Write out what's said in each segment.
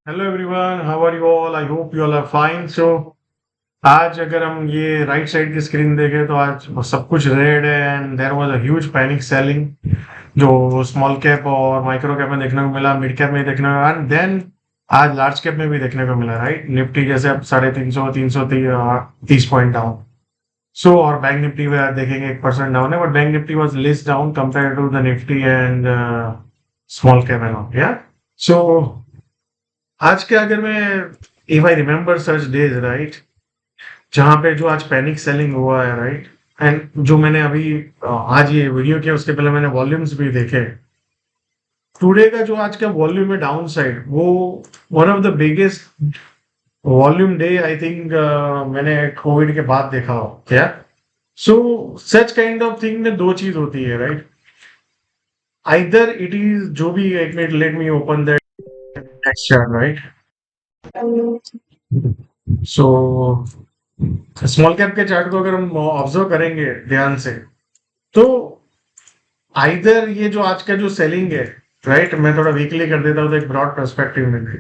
Hello everyone, how are you all? I hope you all are fine. So आज अगर हम ये right side की स्क्रीन देखें तो आज सब कुछ रेड है and there was a huge panic selling जो स्मॉल कैप और माइक्रो कैप में देखने को मिला, मिड कैप में देखने को, एंड देन आज लार्ज कैप में भी देखने को मिला। राइट, निफ्टी जैसे अब 350 330 पॉइंट डाउन। सो और बैंक निफ्टी में आज देखेंगे 1% डाउन है, but bank Nifty was less down compare to the Nifty and small cap and all. Yeah so आज के अगर मैं if I remember such days, right, जहां पे जो आज पैनिक सेलिंग हुआ है, राइट, एंड जो मैंने अभी आज ये वीडियो किया उसके पहले मैंने वॉल्यूम्स भी देखे। टुडे का जो आज का वॉल्यूम है डाउन साइड, वो one of the biggest volume day I think मैंने कोविड के बाद देखा हो क्या। सो सच काइंड ऑफ थिंग में दो चीज होती है, राइट। आइदर इट इज जो भी, एक minute, let me open that next chart, right. So small cap के चार्ट को अगर हम ऑब्जर्व करेंगे ध्यान से, तो आइदर ये जो आज का जो सेलिंग है, राइट, मैं थोड़ा वीकली कर देता हूँ तो एक ब्रॉड पर्सपेक्टिव में भी,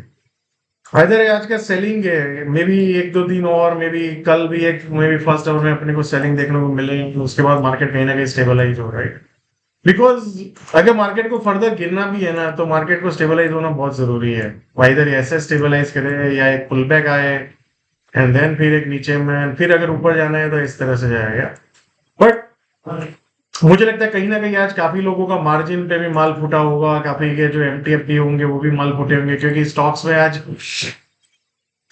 आइदर ये आज का सेलिंग है, मे बी एक दो दिन और, मे बी कल भी एक, मे बी फर्स्ट आवर में अपने को सेलिंग देखने को मिले, उसके बाद मार्केट कहीं ना कहीं स्टेबलाइज हो, राइट। बिकॉज अगर मार्केट को फर्दर गिरना भी है ना, तो मार्केट को स्टेबलाइज होना बहुत जरूरी है। आइदर ऐसे स्टेबलाइज करे या एक पुल बैक आए एंड देन फिर एक नीचे में, फिर अगर ऊपर जाना है तो इस तरह से जाएगा। बट मुझे लगता है कहीं ना कहीं आज काफी लोगों का मार्जिन पे भी माल फूटा होगा, काफी के जो एमटीएफ भी होंगे वो भी माल फूटे होंगे, क्योंकि स्टॉक्स में आज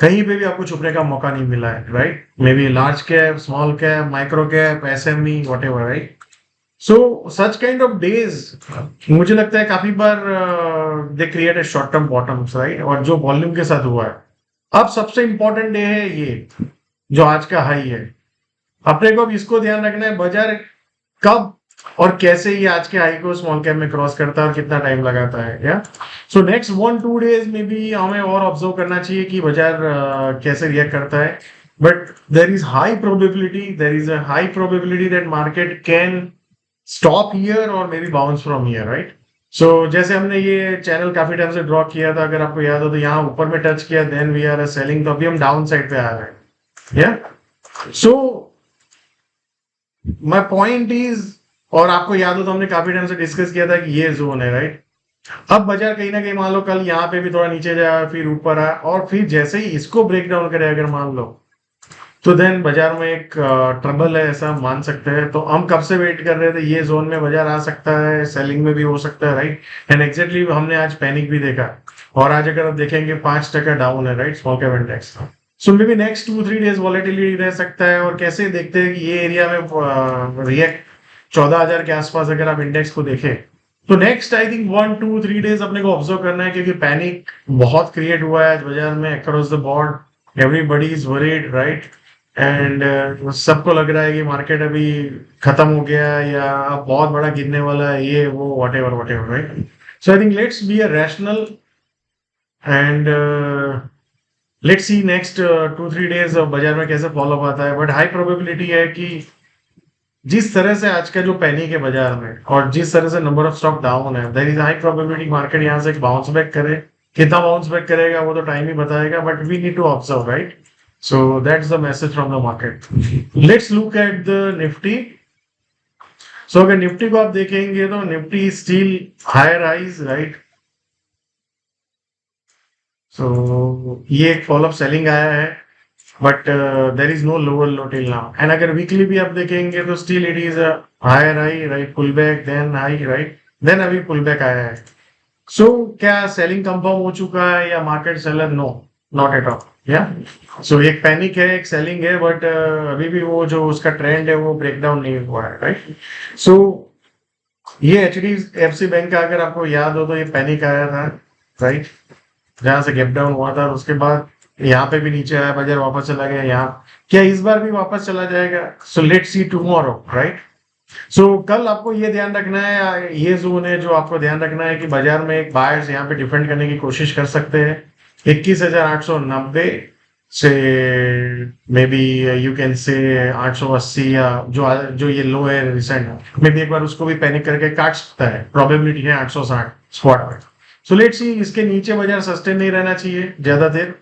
कहीं पे भी आपको छुपने का मौका नहीं मिला है, right. May be large cap, small cap, micro cap, SME, whatever, right. So such kind of days मुझे लगता है काफी बार they create a short term bottoms, right, और जो वॉल्यूम के साथ हुआ है। अब सबसे इंपॉर्टेंट डे है ये जो आज का हाई है। अपने को अब इसको ध्यान रखना है, बाजार कब और कैसे ये आज के हाई को स्मॉल कैप में क्रॉस करता है और कितना टाइम लगाता है। या सो नेक्स्ट 1-2 डेज में भी हमें और ऑब्जर्व करना चाहिए कि बाजार कैसे रिएक्ट करता है। But there is a high probability that market can stop here और मे be bounce from here, right. So जैसे हमने ये चैनल काफी टाइम से ड्रॉ किया था, अगर आपको याद हो तो यहाँ ऊपर में टच किया, देन वी आर सेलिंग, तो अभी हम डाउन साइड पे आ रहे हैं। या सो माय पॉइंट इज, और आपको याद हो तो हमने काफी टाइम से डिस्कस किया था कि ये जोन है, राइट। अब बाजार कहीं ना कहीं मान लो कल यहाँ पे भी थोड़ा नीचे जाए, फिर ऊपर आए, और फिर जैसे ही इसको ब्रेक डाउन करे अगर मान लो, तो देन बाजार में एक ट्रबल है, ऐसा मान सकते हैं। तो हम कब से वेट कर रहे थे, ये जोन में बाजार आ सकता है, सेलिंग में भी हो सकता है, राइट। एंड एग्जैक्टली हमने आज पैनिक भी देखा, और आज अगर आप देखेंगे 5% डाउन है, right, small cap index. So may be next 2-3 days volatility रह सकता है, और कैसे देखते हैं कि ये एरिया में रिएक्ट 14,000 के आसपास अगर आप इंडेक्स को देखें, तो नेक्स्ट आई थिंक 1-2-3 डेज अपने को ऑब्जर्व करना है, क्योंकि पैनिक बहुत क्रिएट हुआ है आज बाजार में across the board. Everybody is worried, right, and सबको लग रहा है कि मार्केट अभी खत्म हो गया है या अब बहुत बड़ा गिरने वाला है, ये वो whatever, right. So I think let's be a rational and let's see next 2-3 days बाजार में कैसे फॉलो आता है। बट हाई प्रोबेबिलिटी है कि जिस तरह से आज का जो पैनिक है बाजार में, और जिस तरह से नंबर ऑफ स्टॉक डाउन है, there is high probability market यहाँ से एक बाउंस बैक करे। कितना बाउंस बैक करेगा वो तो टाइम ही बताएगा, but we need to observe, right. So that's the message from the market. Let's look at the Nifty. So अगर निफ्टी को आप देखेंगे तो Nifty still higher highs, right. So ये एक फॉलो अप सेलिंग आया है, but there is no lower low till now. And अगर वीकली भी आप देखेंगे तो still it is higher high, right, pull back, then high, right, then अभी पुल बैक आया है। सो क्या सेलिंग कंफर्म हो चुका है या market seller? No, not at all. Yeah so एक पैनिक है, एक सेलिंग है, बट अभी भी वो जो उसका ट्रेंड है वो ब्रेक डाउन नहीं हुआ है, राइट। सो ये एचडीएफसी बैंक का अगर आपको याद हो तो ये पैनिक आया था, राइट, जहां से गैप डाउन हुआ था, उसके बाद यहाँ पे भी नीचे आया, बाजार वापस चला गया यहाँ। क्या इस बार भी वापस चला जाएगा? So let's see tomorrow, right. So कल आपको ये ध्यान रखना है, ये जोन है जो आपको ध्यान रखना है कि बाजार में एक बायर्स यहाँ पे डिफेंड करने की कोशिश कर सकते हैं 21,890 से, may be you can say 880, या जो जो ये लो है रिसेंट, मे बी एक बार उसको भी पैनिक करके काट सकता है। प्रोबेबिलिटी है 860 स्पॉट में। सो लेट्स सी, इसके नीचे बाजार सस्टेन नहीं रहना चाहिए ज्यादा देर।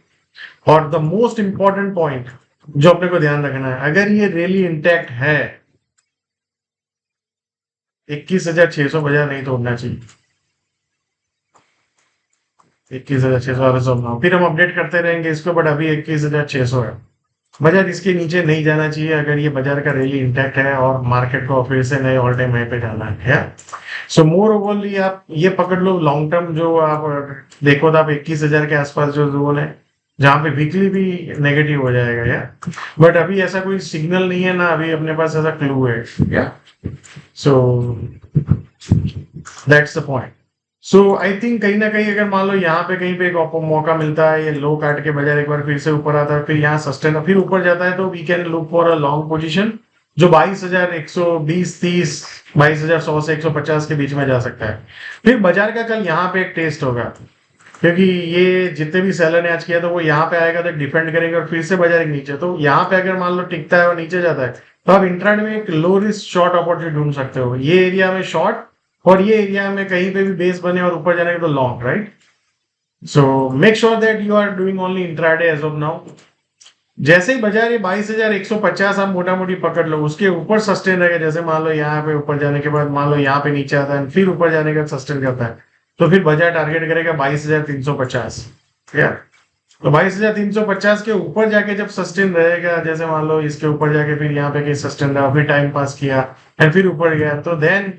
और द मोस्ट इंपॉर्टेंट पॉइंट जो अपने को ध्यान रखना है, अगर ये रैली इंटैक्ट है 21,600 बाजार नहीं तोड़ना चाहिए। 21,600 फिर हम अपडेट करते रहेंगे इसको, बट अभी 21,600 है। बाजार इसके नीचे नहीं जाना चाहिए अगर ये बाजार का रैली इंटैक्ट है और मार्केट को फिर से नए ऑल टाइम हाई पे जाना है। सो मोर ओवरली आप ये पकड़ लो, लॉन्ग टर्म जो आप देखो तो आप 21,000 के आसपास जो जोन है जहां पे वीकली भी नेगेटिव हो जाएगा या, बट अभी ऐसा कोई सिग्नल नहीं है ना अभी अपने पास ऐसा क्लू है या। So that's the point. So I think कहीं ना कहीं अगर मान लो यहाँ पे कहीं पे एक मौका मिलता है, ये लो काट के बाजार एक बार फिर से ऊपर आता है, फिर यहाँ सस्टेन फिर ऊपर जाता है, तो we can look for a long position जो 22,120 30 22,100 से 150 के बीच में जा सकता है। फिर बाजार का कल यहाँ पे एक टेस्ट होगा, क्योंकि ये जितने भी सेलर ने आज किया तो वो यहाँ पे आएगा तो डिफेंड करेंगे और फिर से बाजार नीचे, तो यहाँ पे अगर मान लो टिकता है और नीचे जाता है तो आप इंट्राडे में एक लो रिस्क शॉर्ट अपॉर्चुनिटी ढूंढ सकते हो, ये एरिया में शॉर्ट और ये एरिया में कहीं पे भी बेस बने और ऊपर जाने के तो long, right. So make sure that you are doing only intraday as of now. जैसे ही बाजार ये 22,150 आप मोटा मोटी पकड़ लो, उसके ऊपर सस्टेन रहेगा, जैसे मान लो यहाँ पे ऊपर जाने के बाद मान लो यहाँ पे नीचे आता है फिर ऊपर जाने का सस्टेन करता है, तो फिर बाजार टारगेट करेगा 22,350 या। तो 22,350 के ऊपर जाके जब सस्टेन रहेगा, जैसे मान लो इसके ऊपर जाके फिर यहाँ पे कहीं सस्टेन रहा, फिर टाइम पास किया एंड फिर ऊपर गया, तो then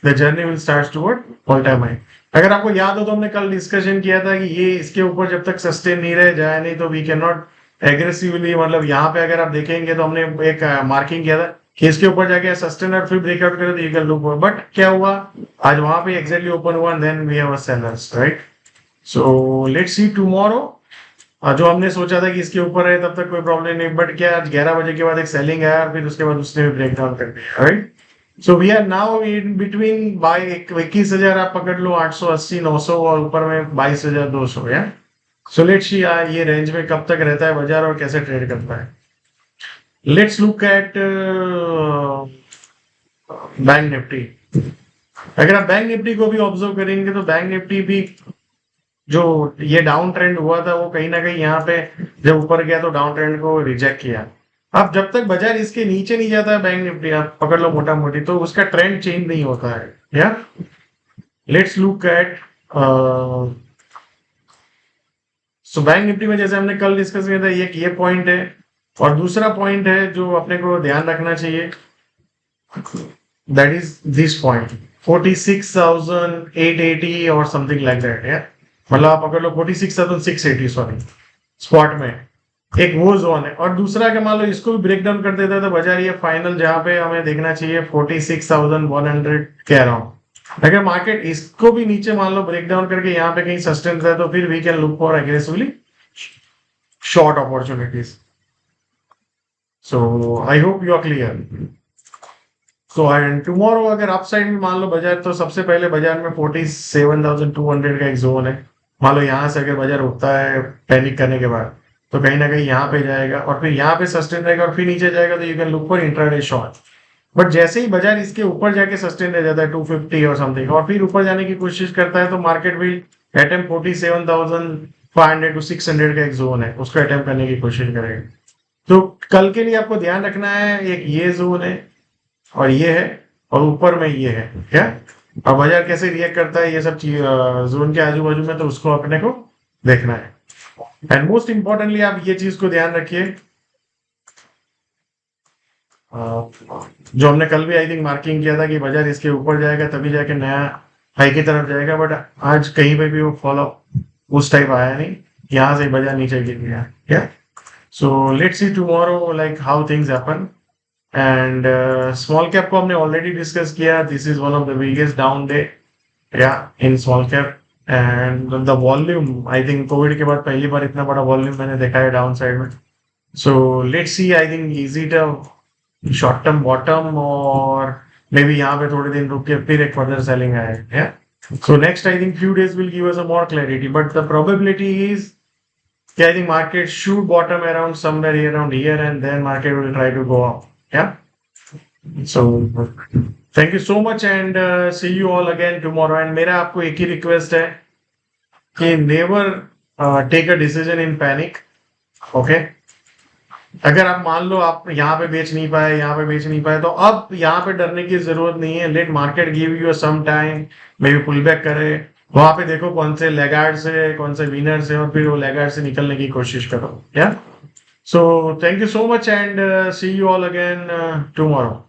the journey will start toward all time high. अगर आपको याद हो तो हमने कल डिस्कशन किया था कि ये इसके ऊपर जब तक सस्टेन नहीं रहे जाए नहीं तो वी कैन नॉट एग्रेसिवली, मतलब यहाँ पे अगर आप देखेंगे तो हमने एक मार्किंग किया था कि इसके ऊपर जाके सस्टेन और फिर ब्रेकआउट करे तो यू कैन लुक, बट क्या हुआ आज वहां पे एग्जैक्टली ओपन हुआ and then we have a sellers, right. So let's see tomorrow. जो हमने सोचा था कि इसके ऊपर है तब तक कोई प्रॉब्लम नहीं, बट क्या आज 11 बजे के बाद एक सेलिंग आया और फिर उसके बाद उसने भी ब्रेक डाउन कर दिया, right. So we are now in between by 21,000 आप पकड़ लो 880 900 और ऊपर में 22,200 है। सो लेट्स सी ये रेंज में कब तक रहता है बाजार और कैसे ट्रेड करता है। Let's look at bank Nifty. अगर आप बैंक निफ्टी को भी ऑब्जर्व करेंगे तो बैंक निफ्टी भी जो ये डाउन ट्रेंड हुआ था वो कहीं ना कहीं यहाँ पे जब ऊपर गया तो डाउन ट्रेंड को रिजेक्ट किया। अब जब तक बाजार इसके नीचे नहीं जाता है बैंक निफ्टी आप पकड़ लो मोटा मोटी, तो उसका ट्रेंड चेंज नहीं होता है या। Let's look at so bank Nifty में जैसे हमने कल डिस्कस किया था, एक ये पॉइंट है और दूसरा पॉइंट है जो अपने को ध्यान रखना चाहिए, दैट इज दिस पॉइंट 46,880 और समथिंग लाइक दैट या, मतलब आप पकड़ लो 46,680 सॉरी स्पॉट में एक वो जोन है। और दूसरा के मान लो इसको भी ब्रेक डाउन कर देता है तो बाजार ये फाइनल जहां पे हमें देखना चाहिए 46,100 कह रहा हूं। अगर मार्केट इसको भी नीचे मान लो ब्रेक डाउन करके यहाँ पे कहीं सस्टेन है तो फिर we can look for aggressively short opportunities. So I hope you are clear. So and tomorrow अगर अपसाइड में मान लो बाजार, तो सबसे पहले बाजार में 47,200 का एक जोन है। मान लो यहाँ से अगर बाजार उठता है पैनिक करने के बाद तो कहीं ना कहीं यहाँ पे जाएगा और फिर यहाँ पे सस्टेन रहेगा और फिर नीचे जाएगा तो you can look for intraday short. But जैसे ही बाजार इसके ऊपर जाके सस्टेन रह जाता है 250 और समथिंग और फिर ऊपर जाने की कोशिश करता है तो मार्केट विल अटेम्प्ट 47,500 to 600 का एक जोन है उसको अटेम्प्ट करने की कोशिश करेगा। तो कल के लिए आपको ध्यान रखना है, एक ये जोन है और ये है और ऊपर में ये है क्या, और बाजार कैसे रिएक्ट करता है ये सब चीज जोन के आजू बाजू में, तो उसको अपने को देखना है। एंड मोस्ट इंपॉर्टेंटली आप ये चीज को ध्यान रखिए, जो हमने कल भी आई थिंक मार्किंग किया था कि बाजार इसके ऊपर जाएगा तभी जाके नया हाई की तरफ जाएगा, बट आज कहीं पे भी वो फॉलो उस टाइप आया नहीं, यहाँ से बाजार नीचे गिर गया क्या। So let's see tomorrow like how things happen. And small cap को हमने ऑलरेडी डिस्कस किया, this is one of the biggest down day या in small cap. And the volume I think Covid के बाद पहली बार इतना बड़ा वॉल्यूम मैंने देखा है डाउन साइड में। So let's see, I think easy to short term bottom और मे बी यहाँ पे थोड़े दिन रुक के फिर एक फर्दर सेलिंग आएगा। So next I think few days will give us a more clarity, but the probability is I think market should bottom around somewhere here around here and then market will try to go up. Yeah. So thank you so much and see you all again tomorrow. And मेरा आपको एक ही request है कि never take a decision in panic. Okay, अगर आप मान लो आप यहाँ पे बेच नहीं पाए, यहाँ पे बेच नहीं पाए, तो अब यहाँ पे डरने की जरूरत नहीं है। Let market give you some time, maybe pull back करे, वहां पे देखो कौन से लैगार्ड्स है, कौन से विनर्स है, और फिर वो लैगार्ड से निकलने की कोशिश करो। Yeah so thank you so much and see you all again tomorrow.